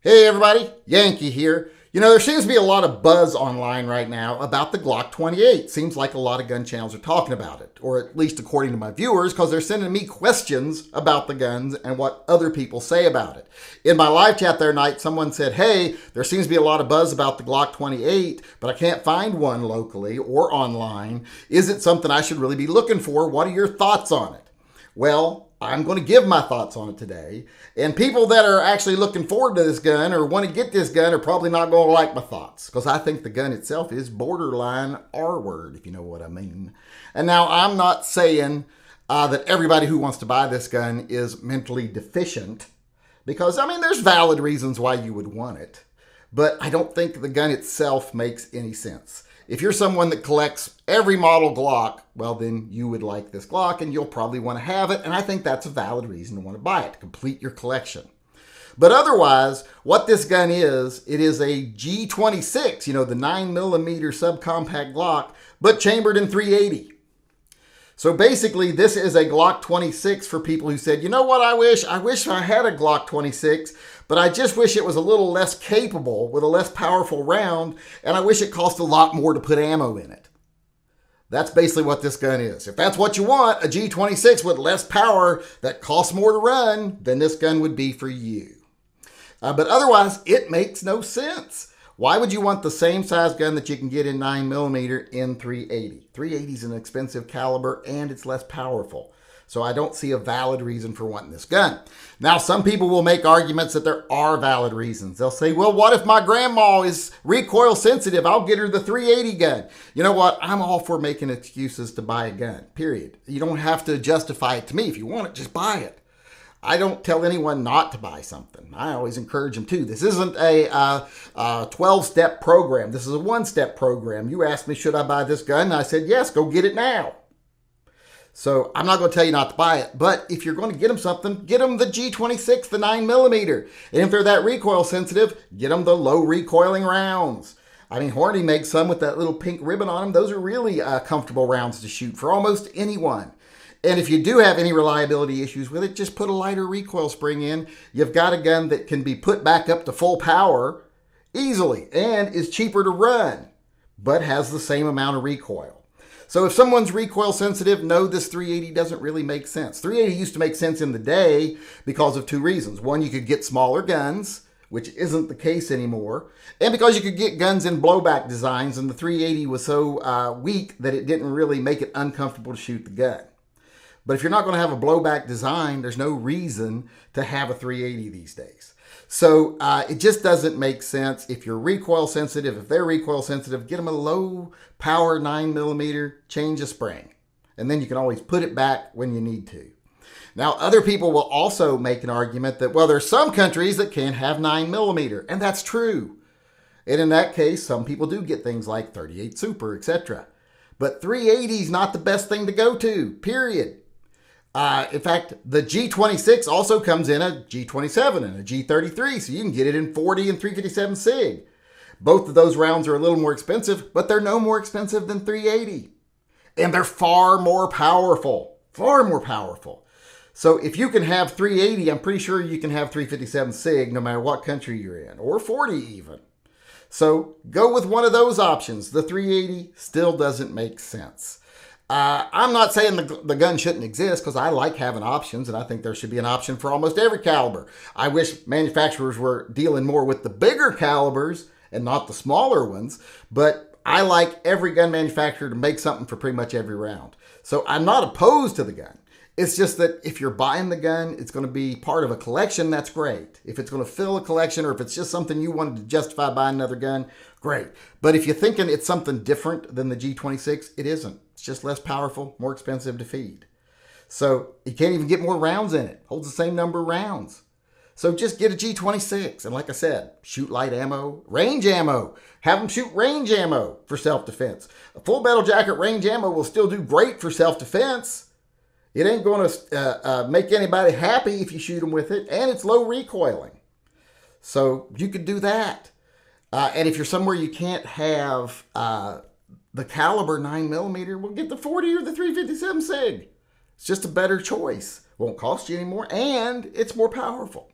Hey everybody, Yankee here. There seems to be a lot of buzz online right now about the Glock 28. Seems like a lot of gun channels are talking about it, or at least according to my viewers, because they're sending me questions about the guns and what other people say about it. In my live chat there night, someone said, hey, there seems to be a lot of buzz about the Glock 28, but I can't find one locally or online. Is it something I should really be looking for? What are your thoughts on it? Well, I'm going to give my thoughts on it today. And people that are actually looking forward to this gun or want to get this gun are probably not going to like my thoughts, because I think the gun itself is borderline R-word, if you know what I mean. And now I'm not saying that everybody who wants to buy this gun is mentally deficient, because, there's valid reasons why you would want it. But I don't think the gun itself makes any sense. If you're someone that collects every model Glock, well, then you would like this Glock and you'll probably want to have it. And I think that's a valid reason to want to buy it, to complete your collection. But otherwise, what this gun is, it is a G26, the 9mm subcompact Glock, but chambered in .380. So basically, this is a Glock 26 for people who said, you know what I wish? I wish I had a Glock 26, but I just wish it was a little less capable with a less powerful round, and I wish it cost a lot more to put ammo in it. That's basically what this gun is. If that's what you want, a G26 with less power that costs more to run, then this gun would be for you. But otherwise, it makes no sense. Why would you want the same size gun that you can get in 9mm in .380? .380 is an expensive caliber and it's less powerful. So I don't see a valid reason for wanting this gun. Now, some people will make arguments that there are valid reasons. They'll say, well, what if my grandma is recoil sensitive? I'll get her the .380 gun. You know what? I'm all for making excuses to buy a gun, period. You don't have to justify it to me. If you want it, just buy it. I don't tell anyone not to buy something. I always encourage them to. This isn't a 12-step program. This is a one-step program. You asked me, should I buy this gun? And I said, yes, go get it now. So I'm not going to tell you not to buy it. But if you're going to get them something, get them the G26, the 9mm. And if they're that recoil sensitive, get them the low recoiling rounds. Hornady makes some with that little pink ribbon on them. Those are really comfortable rounds to shoot for almost anyone. And if you do have any reliability issues with it, just put a lighter recoil spring in. You've got a gun that can be put back up to full power easily and is cheaper to run, but has the same amount of recoil. So if someone's recoil sensitive, no, this .380 doesn't really make sense. .380 used to make sense in the day because of two reasons. One, you could get smaller guns, which isn't the case anymore, and because you could get guns in blowback designs, and the .380 was so weak that it didn't really make it uncomfortable to shoot the gun. But if you're not going to have a blowback design, there's no reason to have a .380 these days. So it just doesn't make sense. If you're recoil sensitive, if they're recoil sensitive, get them a low power 9mm, change a spring. And then you can always put it back when you need to. Now, other people will also make an argument that, well, there's some countries that can't have 9mm, and that's true. And in that case, some people do get things like 38 Super, etc. But .380 is not the best thing to go to, period. In fact, the G26 also comes in a G27 and a G33, so you can get it in 40 and 357 SIG. Both of those rounds are a little more expensive, but they're no more expensive than .380. And they're far more powerful. Far more powerful. So if you can have .380, I'm pretty sure you can have 357 SIG no matter what country you're in, or 40 even. So go with one of those options. The .380 still doesn't make sense. I'm not saying the gun shouldn't exist, because I like having options, and I think there should be an option for almost every caliber. I wish manufacturers were dealing more with the bigger calibers and not the smaller ones, but I like every gun manufacturer to make something for pretty much every round. So I'm not opposed to the gun. It's just that if you're buying the gun, it's going to be part of a collection, that's great. If it's going to fill a collection, or if it's just something you wanted to justify buying another gun, great. But if you're thinking it's something different than the G26, it isn't. It's just less powerful, more expensive to feed. So you can't even get more rounds in it. Holds the same number of rounds. So just get a G26. And like I said, shoot light ammo, range ammo. Have them shoot range ammo for self-defense. A full metal jacket range ammo will still do great for self-defense. It ain't going to make anybody happy if you shoot them with it. And it's low recoiling. So you could do that. And if you're somewhere you can't have the caliber 9mm, well, get the 40 or the 357 SIG. It's just a better choice. Won't cost you any more, and it's more powerful.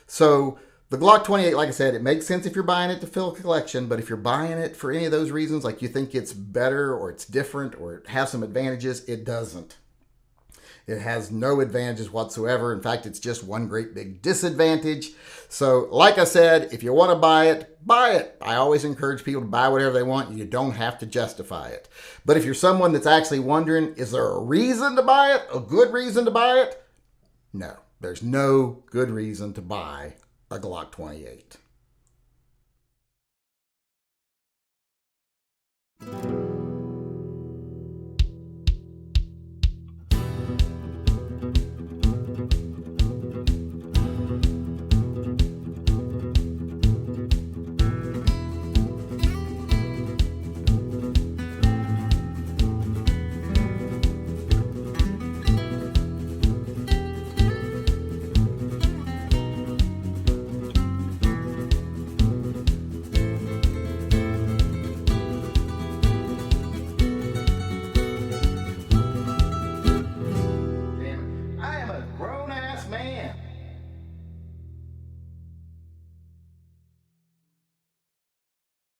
So The Glock 28, like I said, it makes sense if you're buying it to fill a collection, but if you're buying it for any of those reasons, like you think it's better or it's different or it has some advantages, it doesn't. It has no advantages whatsoever. In fact, it's just one great big disadvantage. So, like I said, if you want to buy it, buy it. I always encourage people to buy whatever they want. You don't have to justify it. But if you're someone that's actually wondering, is there a reason to buy it? A good reason to buy it? No, there's no good reason to buy a Glock 28.